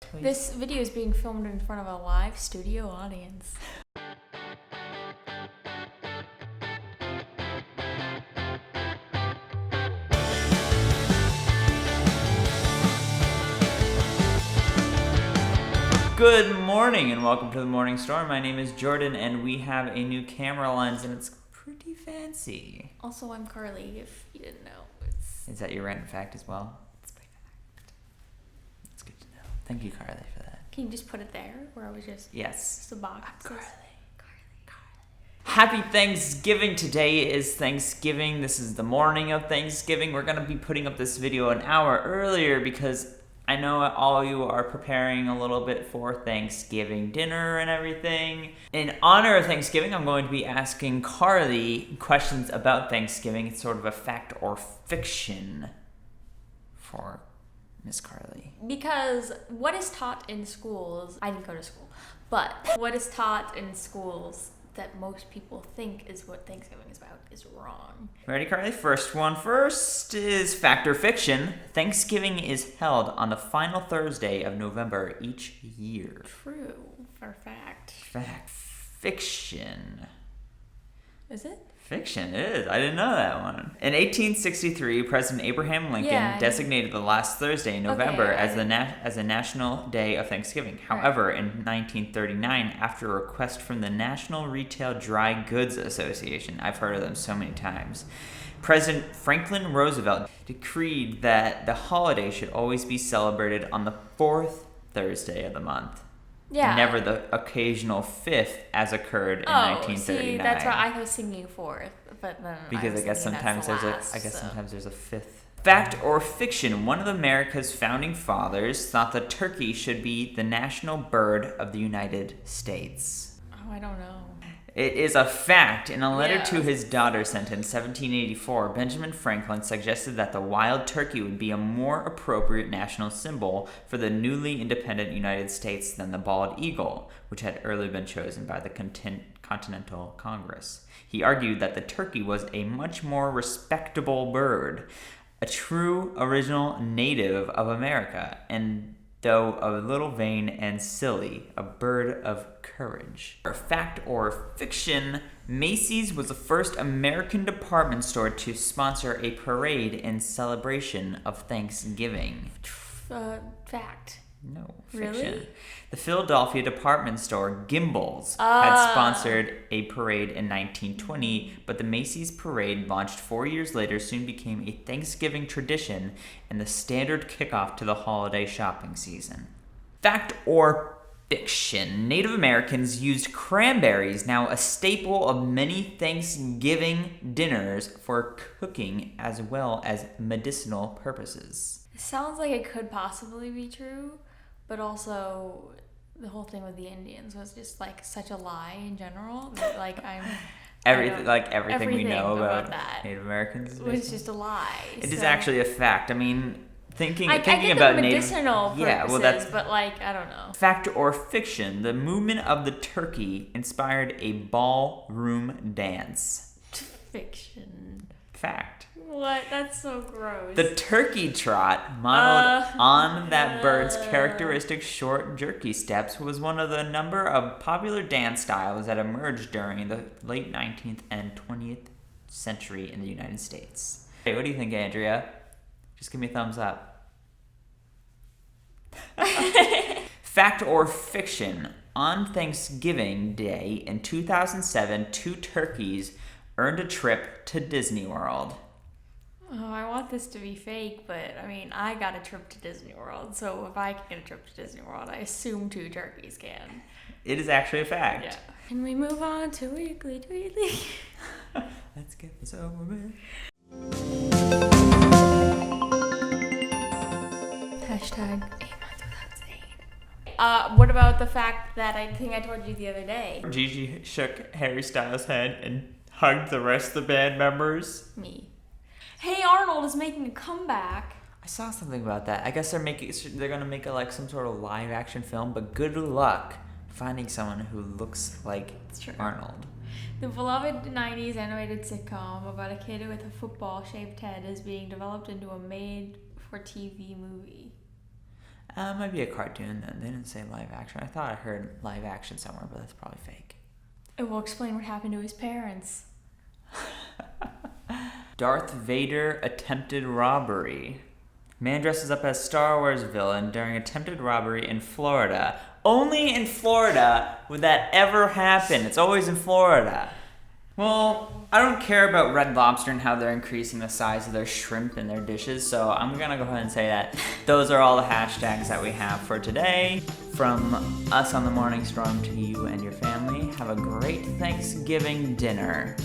This video is being filmed in front of a live studio audience. Good morning and welcome to the Morning Storm. My name is Jordan and we have a new camera lens and it's pretty fancy. Also, I'm Carly, if you didn't know. Is that your random fact as well? It's my fact. That's good to know. Thank you, Carly, for that. Can you just put it there where I was just... Yes. Just a box. Carly. Happy Thanksgiving. Today is Thanksgiving. This is the morning of Thanksgiving. We're going to be putting up this video an hour earlier because I know all you are preparing a little bit for Thanksgiving dinner and everything. In honor of Thanksgiving, I'm going to be asking Carly questions about Thanksgiving. It's sort of a fact or fiction for Miss Carly. Because what is taught in schools... I didn't go to school. But what is taught in schools that most people think is what Thanksgiving is about is wrong. Ready, Carly? First one first is fact or fiction. Thanksgiving is held on the final Thursday of November each year. True. Or fact. Fact. Fiction. Is it? Fiction, it is. I didn't know that one. In 1863, President Abraham Lincoln designated the last Thursday in November as a national day of Thanksgiving. However, in 1939, after a request from the National Retail Dry Goods Association, I've heard of them so many times, President Franklin Roosevelt decreed that the holiday should always be celebrated on the fourth Thursday of the month. Yeah. Never the occasional fifth, as occurred in 1939. See, that's why I was thinking fourth, but then because I guess sometimes there's a fifth. Fact or fiction? One of America's founding fathers thought the turkey should be the national bird of the United States. Oh, I don't know. It is a fact. In a letter to his daughter sent in 1784, Benjamin Franklin suggested that the wild turkey would be a more appropriate national symbol for the newly independent United States than the bald eagle, which had earlier been chosen by the Continental Congress. He argued that the turkey was a much more respectable bird, a true original native of America, and though a little vain and silly, a bird of courage. Fact or fiction, Macys was the first American department store to sponsor a parade in celebration of Thanksgiving. Fact. No, fiction. Really? The Philadelphia department store Gimbels had sponsored a parade in 1920, but the Macys Parade, launched 4 years later, soon became a Thanksgiving tradition and the standard kickoff to the holiday shopping season. Fact or fiction? Native Americans used cranberries, now a staple of many Thanksgiving dinners, for cooking as well as medicinal purposes. It sounds like it could possibly be true, but also the whole thing with the Indians was just like such a lie in general. That, like everything we know about that Native Americans was just a lie. It is actually a fact. I mean, thinking I get about the medicinal purposes, but like I don't know. Fact or fiction? The movement of the turkey inspired a ballroom dance. Fiction. Fact. What? That's so gross. The turkey trot, modeled on that bird's characteristic short, jerky steps, was one of the number of popular dance styles that emerged during the late 19th and 20th century in the United States. Hey, what do you think, Andrea? Just give me a thumbs up. Fact or fiction? On Thanksgiving Day in 2007, 2 turkeys earned a trip to Disney World. Oh, I want this to be fake, but I mean, I got a trip to Disney World, so if I can get a trip to Disney World, I assume 2 turkeys can. It is actually a fact. Yeah. And we move on to Weekly Tweetly. Let's get this over with. Hashtag 8 months without Zayn. What about the fact that I think I told you the other day? Gigi shook Harry Styles' hand and hugged the rest of the band members. Me. Hey Arnold is making a comeback. I saw something about that. I guess they're gonna make some sort of live action film, but good luck finding someone who looks like Arnold. The beloved 90s animated sitcom about a kid with a football-shaped head is being developed into a made-for-TV movie. It might be a cartoon then. They didn't say live action. I thought I heard live action somewhere, but that's probably fake. It will explain what happened to his parents. Darth Vader attempted robbery. Man dresses up as Star Wars villain during attempted robbery in Florida. Only in Florida would that ever happen. It's always in Florida. Well, I don't care about Red Lobster and how they're increasing the size of their shrimp in their dishes, so I'm gonna go ahead and say that those are all the hashtags that we have for today. From us on the Morning Storm to you and your family, have a great Thanksgiving dinner.